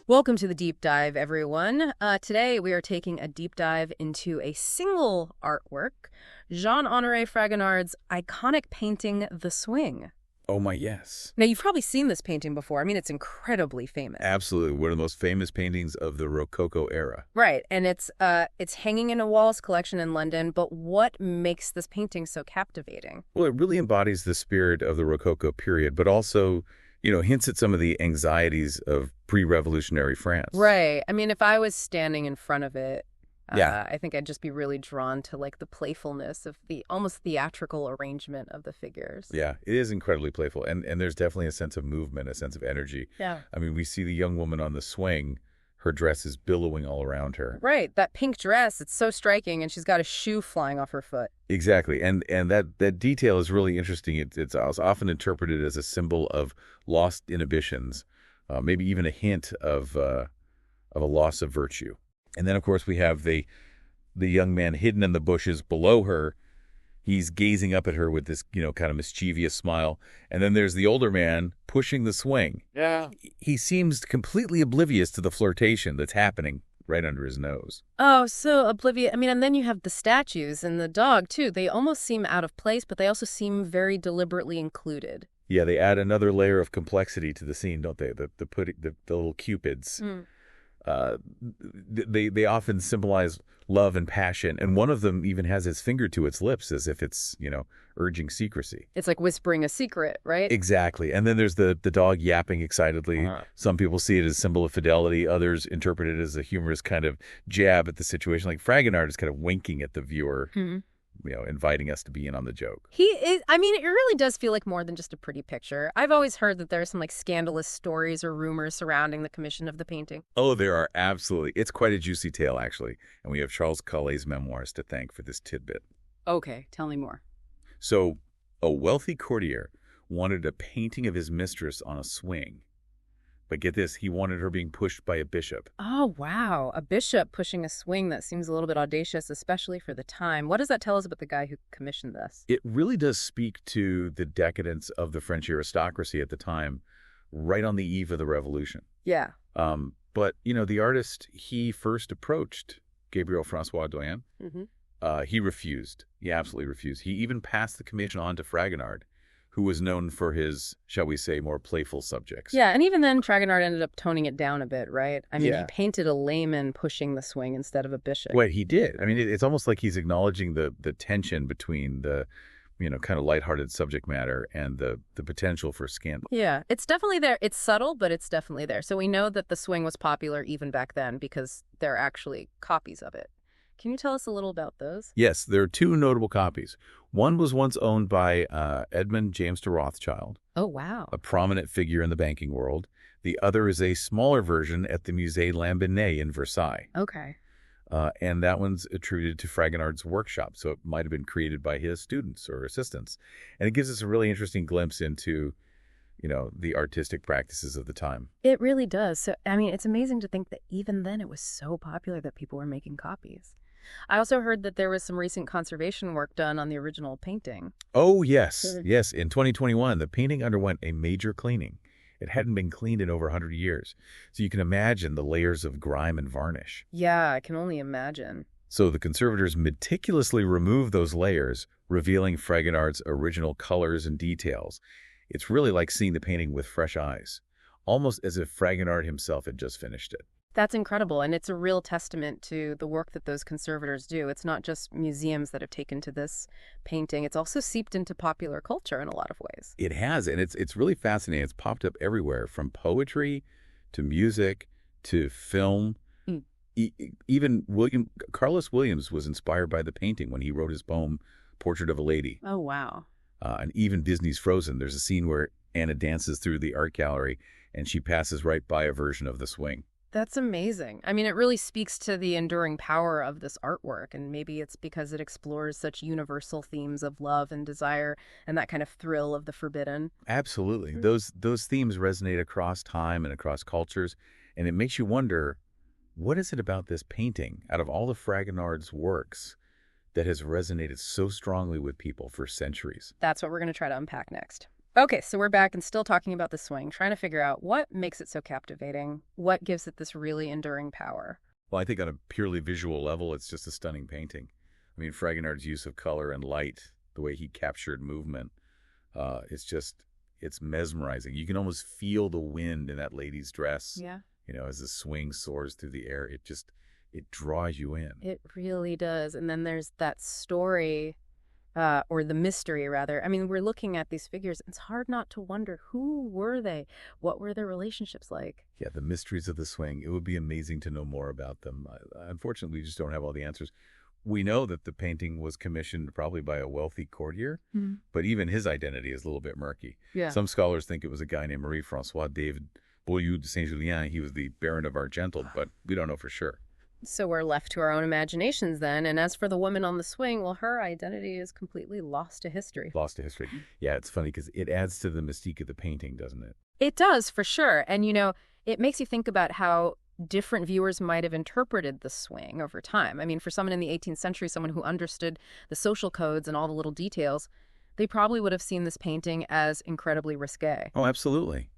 Welcome to the deep dive, everyone. Today we are taking a deep dive into a single artwork, Jean-Honoré Fragonard's iconic painting, The Swing. Oh my, yes. Now, you've probably seen this painting before. I mean, it's incredibly famous. Absolutely. One of the most famous paintings of the Rococo era. Right, and it's hanging in a Wallace collection in London, but what makes this painting so captivating? Well, it really embodies the spirit of the Rococo period, but also, hints at some of the anxieties of pre-revolutionary France. Right. I mean, if I was standing in front of it, Yeah. I think I'd just be really drawn to like the playfulness of the almost theatrical arrangement of the figures. Yeah, it is incredibly playful. And there's definitely a sense of movement, a sense of energy. Yeah. I mean, we see the young woman on the swing. Her dress is billowing all around her. Right. That pink dress, it's so striking, and she's got a shoe flying off her foot. Exactly. And that detail is really interesting. It's often interpreted as a symbol of lost inhibitions, maybe even a hint of a loss of virtue. And then, of course, we have the young man hidden in the bushes below her. He's gazing up at her with this, kind of mischievous smile. And then there's the older man pushing the swing. Yeah. He seems completely oblivious to the flirtation that's happening right under his nose. Oh, so oblivious. I mean, and then you have the statues and the dog, too. They almost seem out of place, but they also seem very deliberately included. Yeah, they add another layer of complexity to the scene, don't they? The little cupids. They often symbolize love and passion, and one of them even has his finger to its lips as if it's, urging secrecy. It's like whispering a secret, right? Exactly. And then there's the dog yapping excitedly. Some people see it as a symbol of fidelity. Others interpret it as a humorous kind of jab at the situation. Like Fragonard is kind of winking at the viewer, inviting us to be in on the joke. He is, I mean, it really does feel like more than just a pretty picture. I've always heard that there are some like scandalous stories or rumors surrounding the commission of the painting. Oh, there are absolutely. It's quite a juicy tale, actually. And we have Charles Collet's memoirs to thank for this tidbit. Okay, tell me more. So, a wealthy courtier wanted a painting of his mistress on a swing. But get this, he wanted her being pushed by a bishop. Oh, wow. A bishop pushing a swing. That seems a little bit audacious, especially for the time. What does that tell us about the guy who commissioned this? It really does speak to the decadence of the French aristocracy at the time, right on the eve of the revolution. Yeah. But, the artist he first approached, Gabriel François Doyen, he refused. He absolutely refused. He even passed the commission on to Fragonard, who was known for his, shall we say, more playful subjects. Yeah, and even then, Fragonard ended up toning it down a bit, right? I mean, Yeah. he painted a layman pushing the swing instead of a bishop. Wait, he did. I mean, it's almost like he's acknowledging the tension between the, kind of lighthearted subject matter and the potential for scandal. Yeah, it's definitely there. It's subtle, but it's definitely there. So we know that the swing was popular even back then because there are actually copies of it. Can you tell us a little about those? Yes, there are two notable copies. One was once owned by Edmund James de Rothschild, Oh, wow. a prominent figure in the banking world. The other is a smaller version at the Musée Lambinet in Versailles. Okay. And that one's attributed to Fragonard's workshop, so it might have been created by his students or assistants. And it gives us a really interesting glimpse into, the artistic practices of the time. It really does. So, I mean, it's amazing to think that even then it was so popular that people were making copies. I also heard that there was some recent conservation work done on the original painting. Oh, yes. Yes. In 2021, the painting underwent a major cleaning. It hadn't been cleaned in over 100 years. So you can imagine the layers of grime and varnish. Yeah, I can only imagine. So the conservators meticulously removed those layers, revealing Fragonard's original colors and details. It's really like seeing the painting with fresh eyes, almost as if Fragonard himself had just finished it. That's incredible, and it's a real testament to the work that those conservators do. It's not just museums that have taken to this painting. It's also seeped into popular culture in a lot of ways. It has, and it's really fascinating. It's popped up everywhere, from poetry to music to film. Even Carlos Williams was inspired by the painting when he wrote his poem, Portrait of a Lady. Oh, wow. And even Disney's Frozen, there's a scene where Anna dances through the art gallery, and she passes right by a version of the swing. That's amazing. I mean, it really speaks to the enduring power of this artwork, and maybe it's because it explores such universal themes of love and desire and that kind of thrill of the forbidden. Absolutely. Those themes resonate across time and across cultures, and it makes you wonder, what is it about this painting, out of all of Fragonard's works, that has resonated so strongly with people for centuries. That's what we're going to try to unpack next. Okay, so we're back and still talking about the swing, trying to figure out what makes it so captivating, what gives it this really enduring power. Well, I think on a purely visual level, it's just a stunning painting. I mean, Fragonard's use of color and light, the way he captured movement, it's mesmerizing. You can almost feel the wind in that lady's dress, Yeah. as the swing soars through the air. It draws you in. It really does. And then there's that story, or the mystery, rather. I mean, we're looking at these figures. It's hard not to wonder, who were they? What were their relationships like? Yeah, the mysteries of the swing. It would be amazing to know more about them. Unfortunately, we just don't have all the answers. We know that the painting was commissioned probably by a wealthy courtier, but even his identity is a little bit murky. Yeah. Some scholars think it was a guy named Marie-François David Beaulieu de Saint-Julien. He was the Baron of Argental, but we don't know for sure. So we're left to our own imaginations then. And as for the woman on the swing, well, her identity is completely lost to history. Lost to history. Yeah, it's funny because it adds to the mystique of the painting, doesn't it? It does, for sure. And, it makes you think about how different viewers might have interpreted the swing over time. I mean, for someone in the 18th century, someone who understood the social codes and all the little details, they probably would have seen this painting as incredibly risque. Oh, absolutely.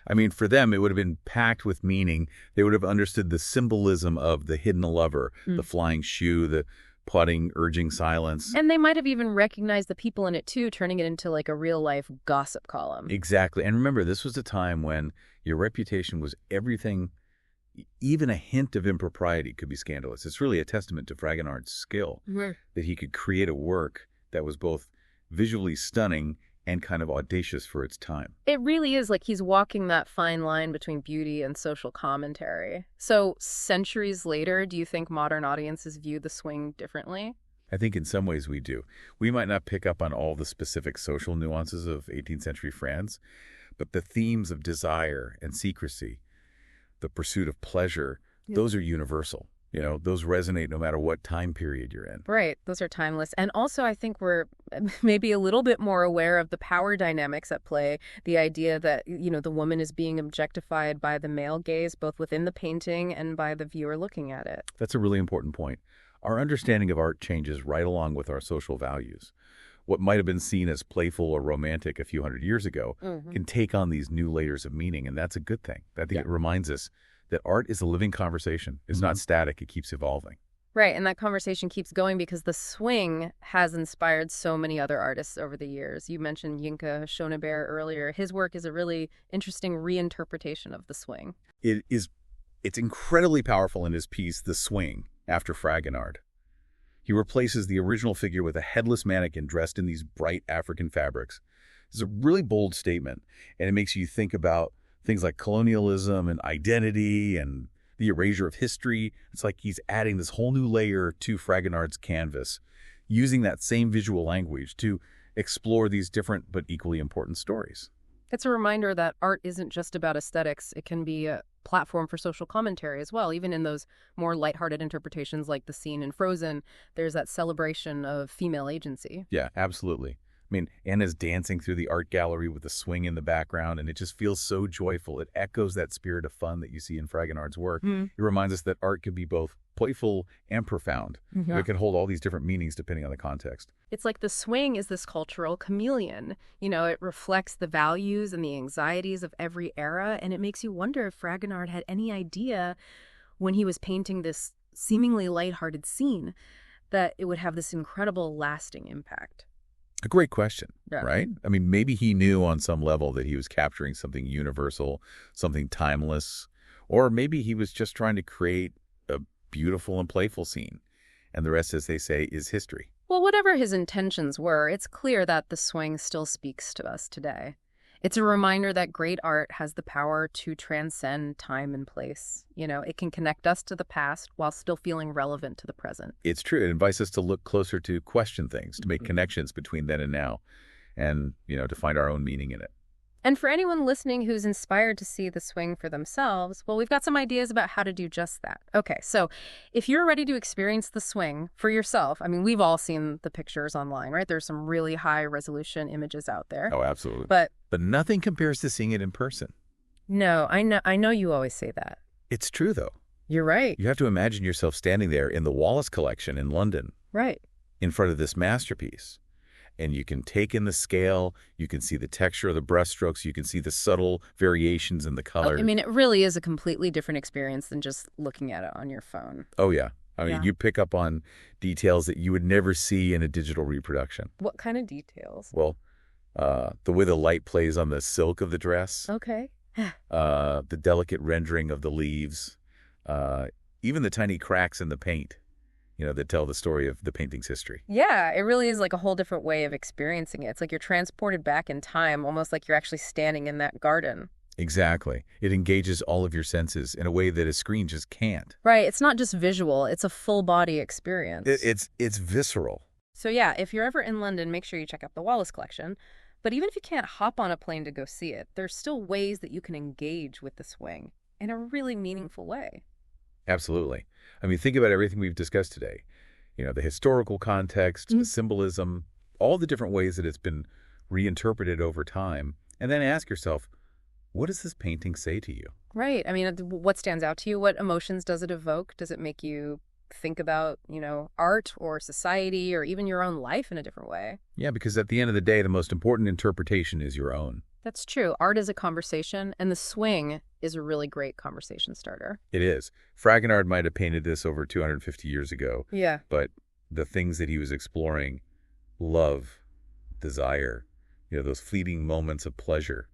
I mean, for them, it would have been packed with meaning. They would have understood the symbolism of the hidden lover, the flying shoe, the plotting, urging silence. And they might have even recognized the people in it, too, turning it into like a real-life gossip column. Exactly. And remember, this was a time when your reputation was everything. Even a hint of impropriety could be scandalous. It's really a testament to Fragonard's skill that he could create a work that was both visually stunning and kind of audacious for its time. It really is like he's walking that fine line between beauty and social commentary. So centuries later, do you think modern audiences view the swing differently? I think in some ways we do. We might not pick up on all the specific social nuances of 18th century France, but the themes of desire and secrecy, the pursuit of pleasure, those are universal. Those resonate no matter what time period you're in. Right. Those are timeless. And also, I think we're maybe a little bit more aware of the power dynamics at play. The idea that, the woman is being objectified by the male gaze, both within the painting and by the viewer looking at it. That's a really important point. Our understanding of art changes right along with our social values. What might have been seen as playful or romantic a few hundred years ago can take on these new layers of meaning, and that's a good thing. I think it reminds us that art is a living conversation. It's not static. It keeps evolving. Right, and that conversation keeps going because the swing has inspired so many other artists over the years. You mentioned Jean-Honoré earlier. His work is a really interesting reinterpretation of the swing. It's incredibly powerful in his piece, The Swing, after Fragonard. He replaces the original figure with a headless mannequin dressed in these bright African fabrics. It's a really bold statement, and it makes you think about things like colonialism and identity and the erasure of history. It's like he's adding this whole new layer to Fragonard's canvas, using that same visual language to explore these different but equally important stories. It's a reminder that art isn't just about aesthetics. It can be a platform for social commentary as well. Even in those more lighthearted interpretations like the scene in Frozen, there's that celebration of female agency. Yeah, absolutely. I mean, Anna's dancing through the art gallery with the swing in the background, and it just feels so joyful. It echoes that spirit of fun that you see in Fragonard's work. It reminds us that art can be both playful and profound. It can hold all these different meanings depending on the context. It's like the swing is this cultural chameleon. It reflects the values and the anxieties of every era, and it makes you wonder if Fragonard had any idea when he was painting this seemingly lighthearted scene that it would have this incredible lasting impact. A great question, right? I mean, maybe he knew on some level that he was capturing something universal, something timeless, or maybe he was just trying to create a beautiful and playful scene. And the rest, as they say, is history. Well, whatever his intentions were, it's clear that the swing still speaks to us today. It's a reminder that great art has the power to transcend time and place. It can connect us to the past while still feeling relevant to the present. It's true. It invites us to look closer, to question things, to make connections between then and now, and, to find our own meaning in it. And for anyone listening who's inspired to see the swing for themselves, well, we've got some ideas about how to do just that. Okay, so if you're ready to experience the swing for yourself, I mean, we've all seen the pictures online, right? There's some really high resolution images out there. Oh, absolutely. But nothing compares to seeing it in person. No, I know you always say that. It's true, though. You're right. You have to imagine yourself standing there in the Wallace collection in London. Right. in front of this masterpiece. And you can take in the scale, you can see the texture of the brushstrokes, you can see the subtle variations in the color. I mean, it really is a completely different experience than just looking at it on your phone. Oh, yeah. I mean, Yeah. you pick up on details that you would never see in a digital reproduction. What kind of details? Well, the way the light plays on the silk of the dress, Okay. the delicate rendering of the leaves, even the tiny cracks in the paint, that tell the story of the painting's history. Yeah, it really is like a whole different way of experiencing it. It's like you're transported back in time, almost like you're actually standing in that garden. Exactly. It engages all of your senses in a way that a screen just can't. Right. It's not just visual. It's a full body experience. It's visceral. So yeah, if you're ever in London, make sure you check out the Wallace collection. But even if you can't hop on a plane to go see it, there's still ways that you can engage with the swing in a really meaningful way. Absolutely. I mean, think about everything we've discussed today. The historical context, the symbolism, all the different ways that it's been reinterpreted over time. And then ask yourself, what does this painting say to you? Right. I mean, what stands out to you? What emotions does it evoke? Does it make you think about, art or society or even your own life in a different way? Yeah, because at the end of the day, the most important interpretation is your own. That's true. Art is a conversation, and the swing is a really great conversation starter. It is. Fragonard might have painted this over 250 years ago. Yeah. But the things that he was exploring, love, desire, those fleeting moments of pleasure,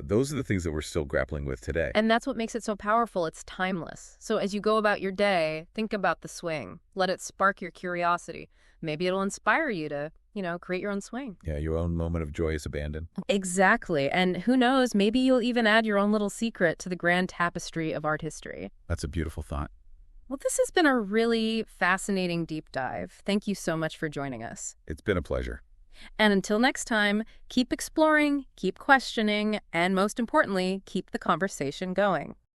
those are the things that we're still grappling with today. And that's what makes it so powerful. It's timeless. So as you go about your day, think about the swing. Let it spark your curiosity. Maybe it'll inspire you to, create your own swing. Yeah, your own moment of joyous abandon. Exactly. And who knows, maybe you'll even add your own little secret to the grand tapestry of art history. That's a beautiful thought. Well, this has been a really fascinating deep dive. Thank you so much for joining us. It's been a pleasure. And until next time, keep exploring, keep questioning, and most importantly, keep the conversation going.